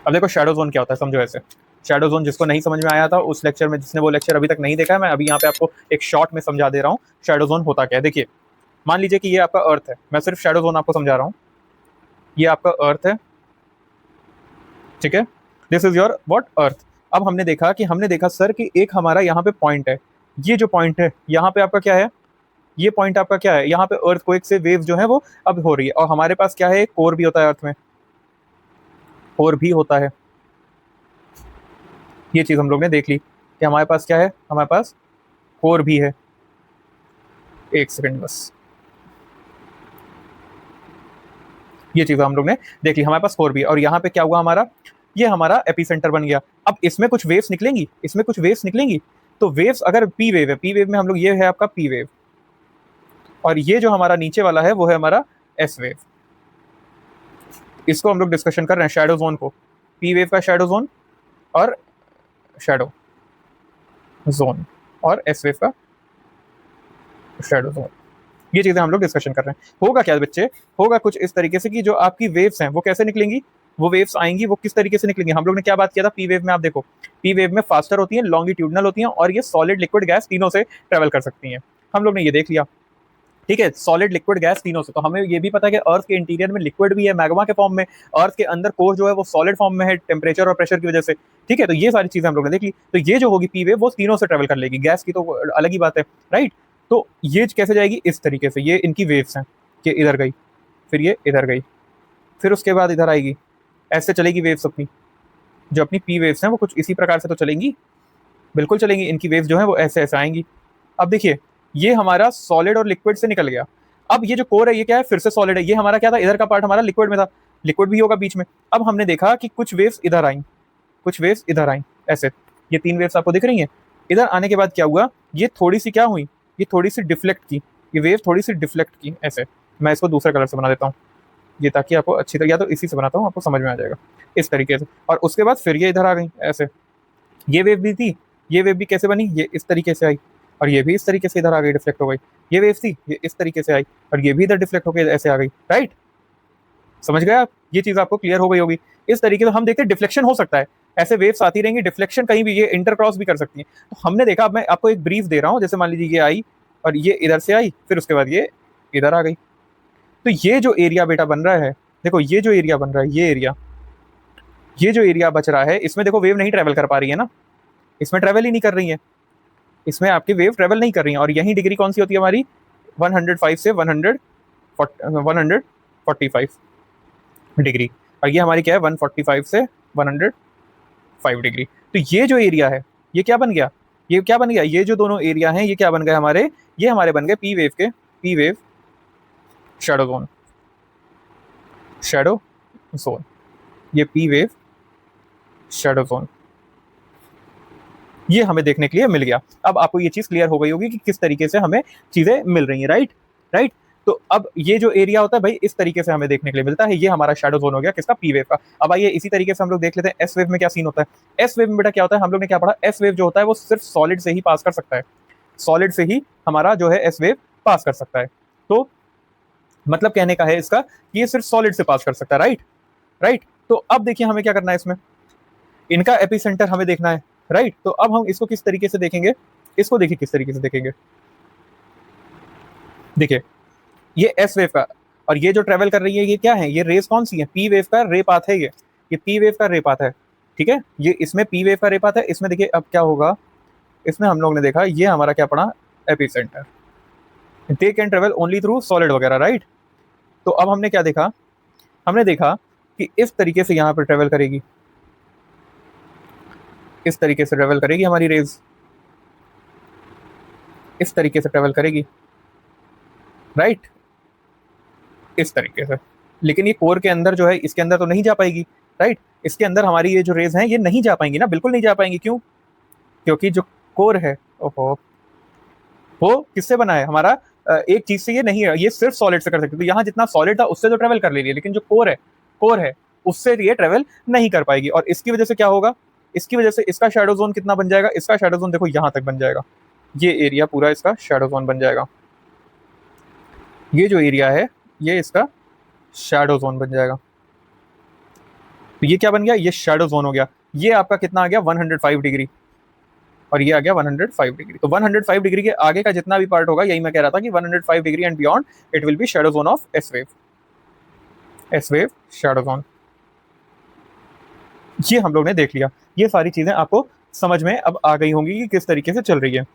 अब देखो shadow zone क्या होता है, समझो ऐसे। शैडो जोन जिसको नहीं समझ में आया था उस लेक्चर में, जिसने वो लेक्चर अभी तक नहीं देखा है, मैं अभी यहाँ पे आपको एक शॉर्ट में समझा दे रहा हूँ शैडो जोन होता क्या है। देखिए, मान लीजिए कि ये आपका अर्थ है, मैं सिर्फ शैडो जोन आपको समझा रहा हूँ। ये आपका अर्थ है, ठीक है, दिस इज योर व्हाट अर्थ। अब हमने देखा सर कि एक हमारा यहाँ पे पॉइंट है, ये जो पॉइंट है यहाँ पे आपका क्या है, ये पॉइंट आपका क्या है, यहाँ पे अर्थ को एक से वेव जो है वो अब हो रही है, और हमारे पास क्या है, कोर भी होता है अर्थ में, कोर भी होता है। ये चीज हम लोग ने देख ली कि हमारे पास क्या है, हमारे पास कोर भी है। एक सेकंड बस, ये चीज हम लोग ने देख ली, हमारे पास कोर भी है, और यहाँ पे क्या हुआ हमारा, ये हमारा एपिसेंटर बन गया। अब इसमें कुछ वेव्स निकलेंगी, इसमें कुछ वेव्स निकलेंगी, तो वेव्स अगर पी वेव है, पी वेव में हम लोग, ये है आपका पी वेव, और ये जो हमारा नीचे वाला है वो है हमारा एस वेव। इसको हम लोग डिस्कशन कर रहे हैं, शैडो जोन को, पी वेव का शैडो जोन और शैडो जोन, और एस वेव का शैडो जोन, ये चीजें हम लोग डिस्कशन कर रहे हैं। होगा क्या बच्चे, होगा कुछ इस तरीके से कि जो आपकी वेव्स हैं वो कैसे निकलेंगी, वो वेव्स आएंगी वो किस तरीके से निकलेंगी। हम लोग ने क्या बात किया था पी वेव में, आप देखो पी वेव में फास्टर होती है, लॉन्गिट्यूडनल होती है, और ये सॉलिड लिक्विड गैस तीनों से ट्रेवल कर सकती हैं। हम लोग ने ये देख लिया, ठीक है, सॉलिड लिक्विड गैस तीनों से। तो हमें ये भी पता है कि अर्थ के इंटीरियर में लिक्विड भी है, मैग्मा के फॉर्म में, अर्थ के अंदर कोर जो है वो सॉलिड फॉर्म में है टेम्परेचर और प्रेशर की वजह से, ठीक है। तो ये सारी चीजें हम लोग ने देख ली। तो ये जो होगी पी वेव वो तीनों से ट्रेवल कर लेगी, गैस की तो अलग ही बात है, राइट। तो ये कैसे जाएगी, इस तरीके से, ये इनकी वेव्स हैं कि इधर गई, फिर ये इधर गई, फिर उसके बाद इधर आएगी, ऐसे चलेगी वेव्स अपनी। जो अपनी पी वेव्स हैं वो कुछ इसी प्रकार से तो चलेंगी, बिल्कुल चलेंगी, इनकी वेव्स जो है वो ऐसे ऐसे आएंगी। अब देखिए, ये हमारा सॉलिड और लिक्विड से निकल गया। अब ये जो कोर है ये क्या है, फिर से सॉलिड है। ये हमारा क्या था, इधर का पार्ट हमारा लिक्विड में था, लिक्विड भी होगा बीच में। अब हमने देखा कि कुछ वेव्स इधर आई, कुछ वेव्स इधर आई, ऐसे। ये तीन वेव्स आपको दिख रही हैं। इधर आने के बाद क्या हुआ, ये थोड़ी सी क्या हुई, ये थोड़ी सी डिफ्लेक्ट की, ये वेव थोड़ी सी डिफ्लेक्ट की ऐसे। मैं इसको दूसरे कलर से बना देता हूँ, ये, ताकि आपको अच्छी तरह, या तो इसी से बनाता हूँ आपको समझ में आ जाएगा, इस तरीके से। और उसके बाद फिर ये इधर आ गई ऐसे। ये वेव भी थी, ये वेव भी कैसे बनी, ये इस तरीके से आई, और ये भी इस तरीके से इधर आ गई, डिफ्लेक्ट हो गई। ये वेव थी, ये इस तरीके से आई, और ये भी इधर डिफ्लेक्ट होकर ऐसे आ गई, राइट। समझ गए आप, ये चीज आपको क्लियर हो गई होगी। इस तरीके से हम देखते हैं डिफ्लेक्शन हो सकता है, ऐसे वेव्स आती रहेंगी, डिफ्लेक्शन कहीं भी, ये इंटरक्रॉस भी कर सकती है। तो हमने देखा, अब मैं आपको एक ब्रीफ दे रहा हूँ, जैसे मान लीजिए ये आई और ये इधर से आई, फिर उसके बाद ये इधर आ गई। तो ये जो एरिया बेटा बन रहा है, देखो ये जो एरिया बन रहा है, ये एरिया, ये जो एरिया बच रहा है, इसमें देखो वेव नहीं ट्रेवल कर पा रही है ना, इसमें ट्रेवल ही नहीं कर रही है, इसमें आपकी वेव ट्रेवल नहीं कर रही है। और यही डिग्री कौन सी होती है हमारी, 105 से 145 डिग्री, और ये हमारी क्या है, 145 से 105 डिग्री। तो ये जो एरिया है ये क्या बन गया, ये क्या बन गया, ये जो दोनों एरिया हैं ये क्या बन गए हमारे, ये हमारे बन गए पी वेव के, P wave shadow zone, shadow zone, ये पी वेव शैडो जोन, ये हमें देखने के लिए मिल गया। अब आपको ये चीज क्लियर हो गई होगी कि किस तरीके से हमें चीजें मिल रही हैं, राइट, राइट। तो अब ये जो एरिया होता है भाई, इस तरीके से हमें देखने के लिए मिलता है, ये हमारा शैडो जोन हो गया किसका, पी वेव का। अब आइए इसी तरीके से हम लोग देख लेते हैं एस वेव में क्या सीन होता है। एस वेव में बेटा क्या होता है, हम लोग ने क्या पढ़ा, एस वेव जो होता है वो सिर्फ सॉलिड से ही पास कर सकता है, सॉलिड से ही हमारा जो है एस वेव पास कर सकता है। तो मतलब कहने का है इसका कि ये सिर्फ सॉलिड से पास कर सकता है, राइट, राइट। तो अब देखिए हमें क्या करना है इसमें, इनका एपिसेंटर हमें देखना है, राइट। तो अब हम इसको किस तरीके से देखेंगे, इसको देखिए किस तरीके से देखेंगे। देखिए ये एस वेव का, और ये जो ट्रेवल कर रही है ये क्या है, ये रेस कौन सी है, पी वेव का रे पाथ है, ये पी वेव का रे पाथ है, ठीक है। ये इसमें पी वेव का रे पाथ है, इसमें देखिए अब क्या होगा, इसमें हम लोग ने देखा ये हमारा क्या पढ़ा, epicentre, they can travel only through solid वगैरह, राइट। तो अब हमने क्या देखा, हमने देखा कि इस तरीके से यहाँ पर ट्रेवल करेगी, इस तरीके से ट्रेवल करेगी हमारी रेज, इस तरीके से ट्रेवल करेगी, राइट, इस तरीके से। लेकिन ये कोर के अंदर जो है, इसके अंदर तो नहीं जा पाएगी, राइट। इसके अंदर हमारी ये जो रेज हैं ये नहीं जा पाएंगी ना, बिल्कुल नहीं जा पाएंगी। क्यों, क्योंकि जो कोर है, ओहो, वो किससे बना है हमारा, एक चीज से ये नहीं है, ये सिर्फ सॉलिड से कर सकती है। तो यहाँ जितना सॉलिड था उससे तो ट्रेवल कर ले रही है, लेकिन जो कोर है उससे ये ट्रेवल नहीं कर पाएगी। और इसकी वजह से क्या होगा, इसकी वजह से इसका शैडो जोन कितना बन जाएगा, इसका शैडो जोन देखो यहाँ तक बन जाएगा, ये एरिया पूरा इसका शैडो जोन बन जाएगा, ये जो एरिया है ये इसका शैडो जोन बन जाएगा। तो ये क्या बन गया, ये शेडो जोन हो गया। ये आपका कितना आ गया 105 डिग्री, और ये आ गया 105 डिग्री। तो 105 डिग्री के आगे का जितना भी पार्ट होगा, यही मैं कह रहा था कि 105 degree and beyond it will be shadow zone of S wave, S wave shadow zone. ये हम लोग ने देख लिया। ये सारी चीजें आपको समझ में अब आ गई होंगी कि किस तरीके से चल रही है।